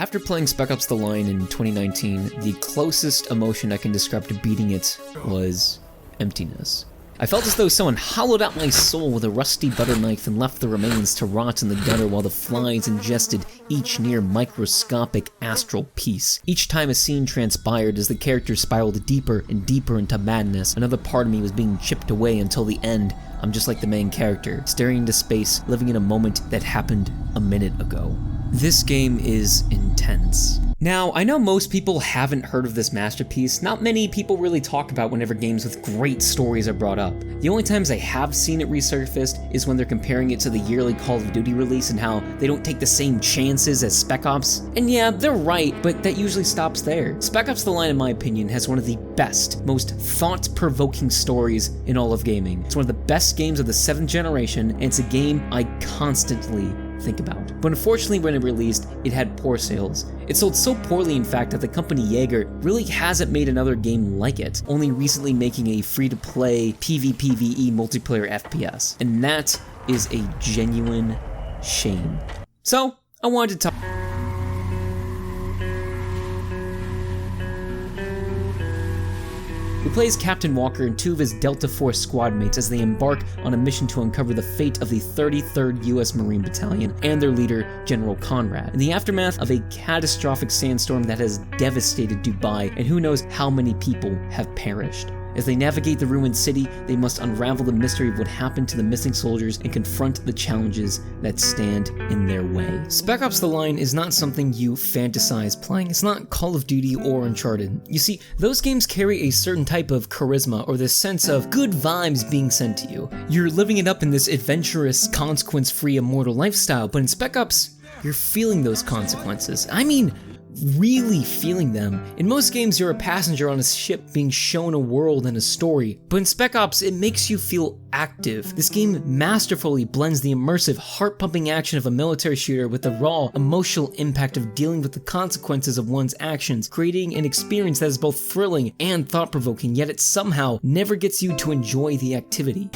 After playing Spec Ops: The Line in 2019, the closest emotion I can describe to beating it was emptiness. I felt as though someone hollowed out my soul with a rusty butter knife and left the remains to rot in the gutter while the flies ingested each near microscopic astral piece. Each time a scene transpired as the character spiraled deeper and deeper into madness, another part of me was being chipped away until the end. I'm just like the main character, staring into space, living in a moment that happened a minute ago. This game is intense. Now, I know most people haven't heard of this masterpiece. Not many people really talk about whenever games with great stories are brought up. The only times I have seen it resurfaced is when they're comparing it to the yearly Call of Duty release and how they don't take the same chances as Spec Ops. And yeah, they're right, but that usually stops there. Spec Ops: The Line, in my opinion, has one of the best, most thought-provoking stories in all of gaming. It's one of the best games of the 7th generation, and it's a game I constantly think about. But unfortunately, when it released, it had poor sales. It sold so poorly, in fact, that the company Jaeger really hasn't made another game like it, only recently making a free-to-play PvPvE multiplayer FPS. And that is a genuine shame. So, I wanted to talk. We play as Captain Walker and 2 of his Delta Force squad mates as they embark on a mission to uncover the fate of the 33rd U.S. Marine Battalion and their leader, General Conrad, in the aftermath of a catastrophic sandstorm that has devastated Dubai, and who knows how many people have perished. As they navigate the ruined city, they must unravel the mystery of what happened to the missing soldiers and confront the challenges that stand in their way. Spec Ops: The Line is not something you fantasize playing. It's not Call of Duty or Uncharted. You see, those games carry a certain type of charisma or this sense of good vibes being sent to you. You're living it up in this adventurous, consequence-free, immortal lifestyle, but in Spec Ops, you're feeling those consequences. I mean, really feeling them. In most games, you're a passenger on a ship being shown a world and a story, but in Spec Ops, it makes you feel active. This game masterfully blends the immersive, heart-pumping action of a military shooter with the raw, emotional impact of dealing with the consequences of one's actions, creating an experience that is both thrilling and thought-provoking, yet it somehow never gets you to enjoy the activity.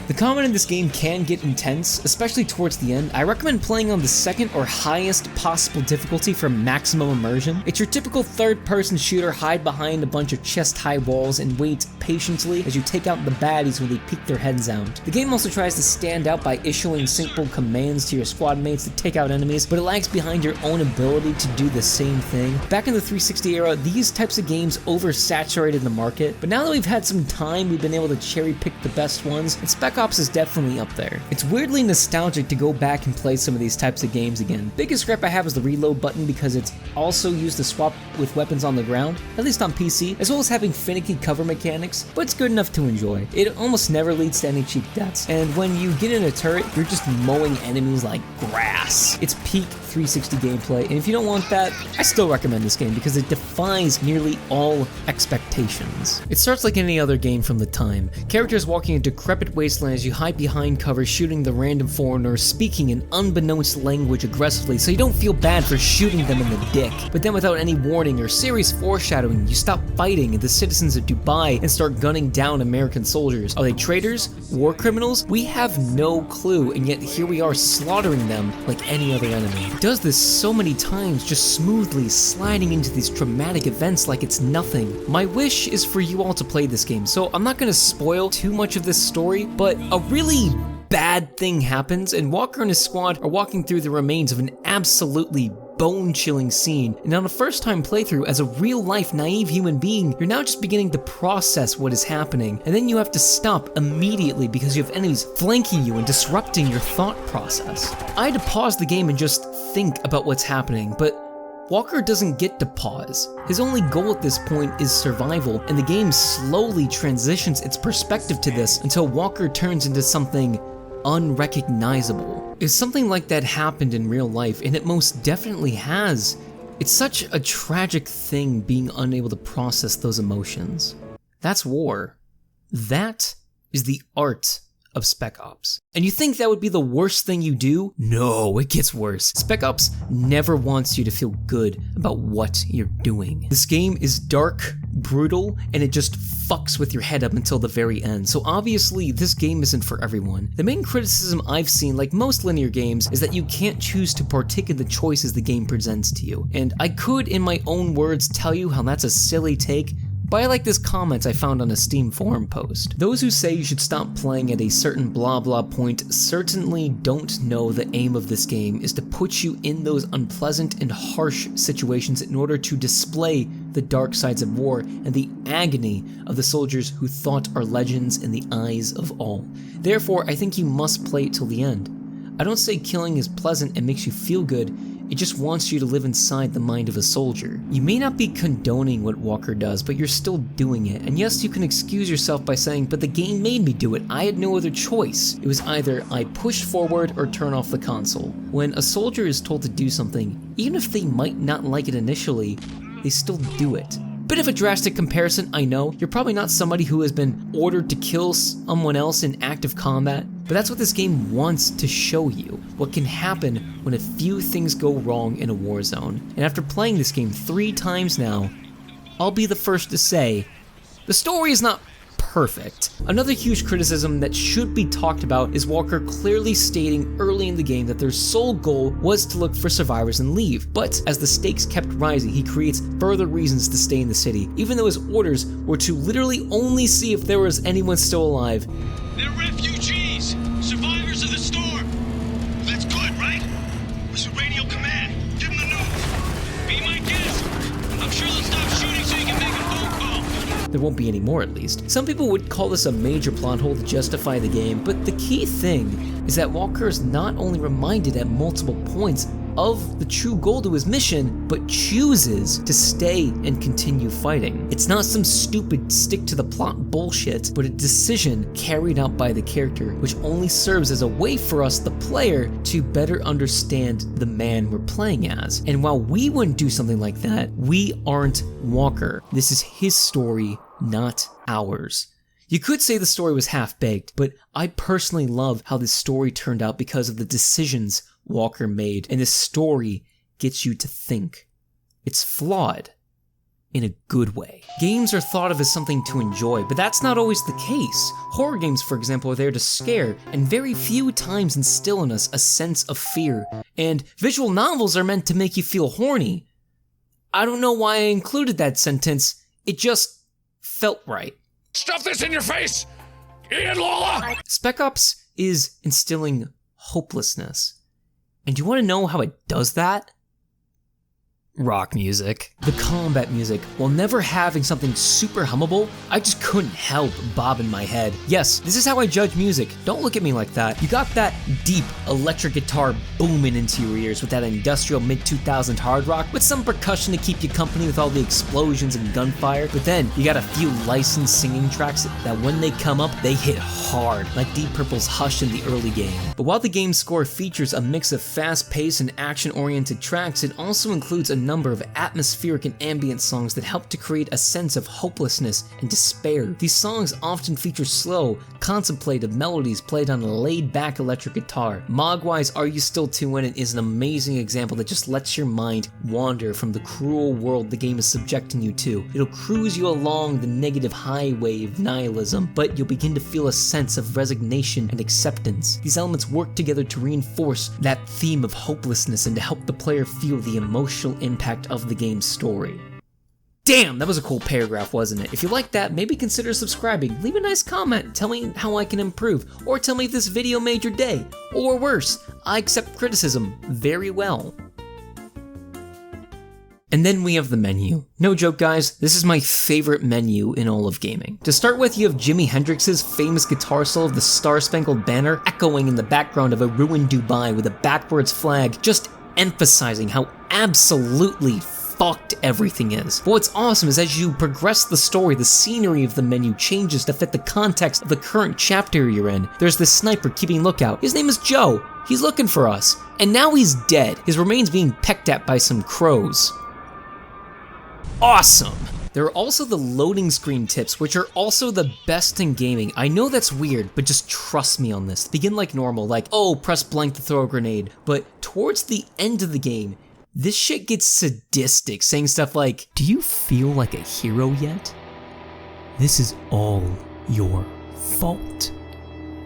The combat in this game can get intense, especially towards the end. I recommend playing on the 2nd or highest possible difficulty for maximum immersion. It's your typical third-person shooter, hide behind a bunch of chest-high walls and wait patiently as you take out the baddies when they peek their heads out. The game also tries to stand out by issuing simple commands to your squad mates to take out enemies, but it lags behind your own ability to do the same thing. Back in the 360 era, these types of games oversaturated the market, but now that we've had some time, we've been able to cherry-pick the best ones, and Spec Ops is definitely up there. It's weirdly nostalgic to go back and play some of these types of games again. Biggest gripe I have is the reload button because it's also used to swap with weapons on the ground, at least on PC, as well as having finicky cover mechanics, but it's good enough to enjoy. It almost never leads to any cheap deaths, and when you get in a turret, you're just mowing enemies like grass. It's peak 360 gameplay, and if you don't want that, I still recommend this game because it defies nearly all expectations. It starts like any other game from the time. Characters walking a decrepit wasteland as you hide behind cover, shooting the random foreigners, speaking an unbeknownst language aggressively so you don't feel bad for shooting them in the dick. But then without any warning or serious foreshadowing, you stop fighting the citizens of Dubai and start gunning down American soldiers. Are they traitors? War criminals? We have no clue, and yet here we are slaughtering them like any other enemy. It does this so many times, just smoothly sliding into these traumatic events like it's nothing. My wish is for you all to play this game, so I'm not gonna spoil too much of this story, but a really bad thing happens, and Walker and his squad are walking through the remains of an absolutely bone-chilling scene, and on a first-time playthrough, as a real-life naive human being, you're now just beginning to process what is happening, and then you have to stop immediately because you have enemies flanking you and disrupting your thought process. I had to pause the game and just think about what's happening, but Walker doesn't get to pause. His only goal at this point is survival, and the game slowly transitions its perspective to this until Walker turns into something unrecognizable. If something like that happened in real life, and it most definitely has, it's such a tragic thing being unable to process those emotions. That's war. That is the art of Spec Ops. And you think that would be the worst thing you do? No, it gets worse. Spec Ops never wants you to feel good about what you're doing. This game is dark, brutal, and it just fucks with your head up until the very end. So obviously, this game isn't for everyone. The main criticism I've seen, like most linear games, is that you can't choose to partake in the choices the game presents to you. And I could, in my own words, tell you how that's a silly take, but I like this comment I found on a Steam forum post. Those who say you should stop playing at a certain blah blah point certainly don't know the aim of this game is to put you in those unpleasant and harsh situations in order to display the dark sides of war and the agony of the soldiers who thought are legends in the eyes of all. Therefore, I think you must play it till the end. I don't say killing is pleasant and makes you feel good, it just wants you to live inside the mind of a soldier. You may not be condoning what Walker does, but you're still doing it. And yes, you can excuse yourself by saying, but the game made me do it. I had no other choice. It was either I pushed forward or turn off the console. When a soldier is told to do something, even if they might not like it initially, they still do it. Bit of a drastic comparison, I know. You're probably not somebody who has been ordered to kill someone else in active combat, but that's what this game wants to show you. What can happen when a few things go wrong in a war zone. And after playing this game 3 times now, I'll be the first to say, the story is not perfect. Another huge criticism that should be talked about is Walker clearly stating early in the game that their sole goal was to look for survivors and leave, but as the stakes kept rising, he creates further reasons to stay in the city, even though his orders were to literally only see if there was anyone still alive. They're refugees, survivors of the storm. That's good, right? We should radio command. Give them the news. Be my guest. I'm sure they'll stop shooting so you can make a phone call. There won't be any more, at least. Some people would call this a major plot hole to justify the game, but the key thing is that Walker is not only reminded at multiple points of the true goal to his mission, but chooses to stay and continue fighting. It's not some stupid stick to the plot bullshit, but a decision carried out by the character, which only serves as a way for us, the player, to better understand the man we're playing as. And while we wouldn't do something like that, we aren't Walker. This is his story, not ours. You could say the story was half-baked, but I personally love how this story turned out because of the decisions Walker made, and this story gets you to think. It's flawed in a good way. Games are thought of as something to enjoy, but that's not always the case. Horror games, for example, are there to scare, and very few times instill in us a sense of fear. And visual novels are meant to make you feel horny. I don't know why I included that sentence, it just felt right. Stuff this in your face! Ian Lola! Spec Ops is instilling hopelessness. And do you want to know how it does that? Rock music. The combat music, while never having something super hummable, I just couldn't help bobbing my head. Yes, this is how I judge music. Don't look at me like that. You got that deep electric guitar booming into your ears with that industrial mid-2000s hard rock with some percussion to keep you company with all the explosions and gunfire. But then you got a few licensed singing tracks that when they come up, they hit hard, like Deep Purple's Hush in the early game. But while the game's score features a mix of fast-paced and action-oriented tracks, it also includes a number of atmospheric and ambient songs that help to create a sense of hopelessness and despair. These songs often feature slow, contemplative melodies played on a laid-back electric guitar. Mogwai's Are You Still Two In It is an amazing example that just lets your mind wander from the cruel world the game is subjecting you to. It'll cruise you along the negative highway of nihilism, but you'll begin to feel a sense of resignation and acceptance. These elements work together to reinforce that theme of hopelessness and to help the player feel the emotional impact of the game's story. Damn, that was a cool paragraph, wasn't it? If you like that, maybe consider subscribing. Leave a nice comment, tell me how I can improve, or tell me if this video made your day. Or worse, I accept criticism very well. And then we have the menu. No joke guys, this is my favorite menu in all of gaming. To start with, you have Jimi Hendrix's famous guitar solo of the Star Spangled Banner echoing in the background of a ruined Dubai with a backwards flag, just emphasizing how absolutely fucked everything is. But what's awesome is as you progress the story, the scenery of the menu changes to fit the context of the current chapter you're in. There's this sniper keeping lookout. His name is Joe. He's looking for us. And now he's dead. His remains being pecked at by some crows. Awesome! There are also the loading screen tips, which are also the best in gaming. I know that's weird, but just trust me on this. Begin like normal, like, oh, press blank to throw a grenade. But towards the end of the game, this shit gets sadistic, saying stuff like, do you feel like a hero yet? This is all your fault.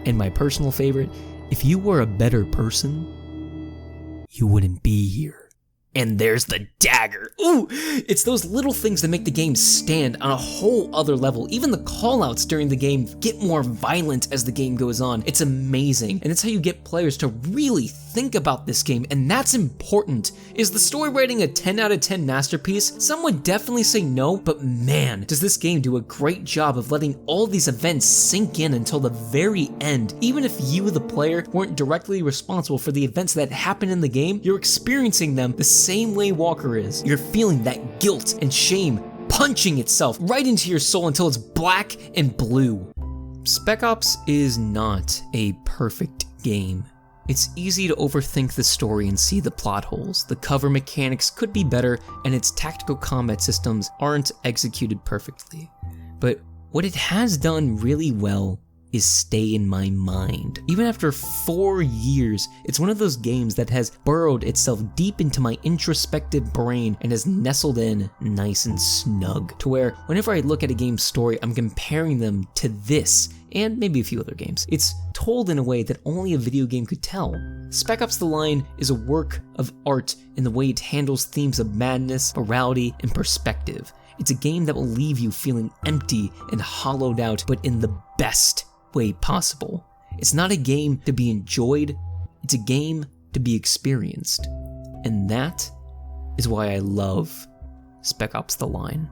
And my personal favorite, if you were a better person, you wouldn't be here. And there's the dagger. Ooh, it's those little things that make the game stand on a whole other level. Even the callouts during the game get more violent as the game goes on. It's amazing, and it's how you get players to really think about this game, and that's important. Is the story writing a 10 out of 10 masterpiece? Some would definitely say no, but man, does this game do a great job of letting all these events sink in until the very end. Even if you, the player, weren't directly responsible for the events that happen in the game, you're experiencing them the same way Walker is. You're feeling that guilt and shame punching itself right into your soul until it's black and blue. Spec Ops is not a perfect game. It's easy to overthink the story and see the plot holes. The cover mechanics could be better, and its tactical combat systems aren't executed perfectly. But what it has done really well is stay in my mind. Even after 4 years, it's one of those games that has burrowed itself deep into my introspective brain and has nestled in nice and snug, to where whenever I look at a game's story, I'm comparing them to this and maybe a few other games. It's told in a way that only a video game could tell. Spec Ops: The Line is a work of art in the way it handles themes of madness, morality, and perspective. It's a game that will leave you feeling empty and hollowed out, but in the best way possible. It's not a game to be enjoyed, it's a game to be experienced. And that is why I love Spec Ops: The Line.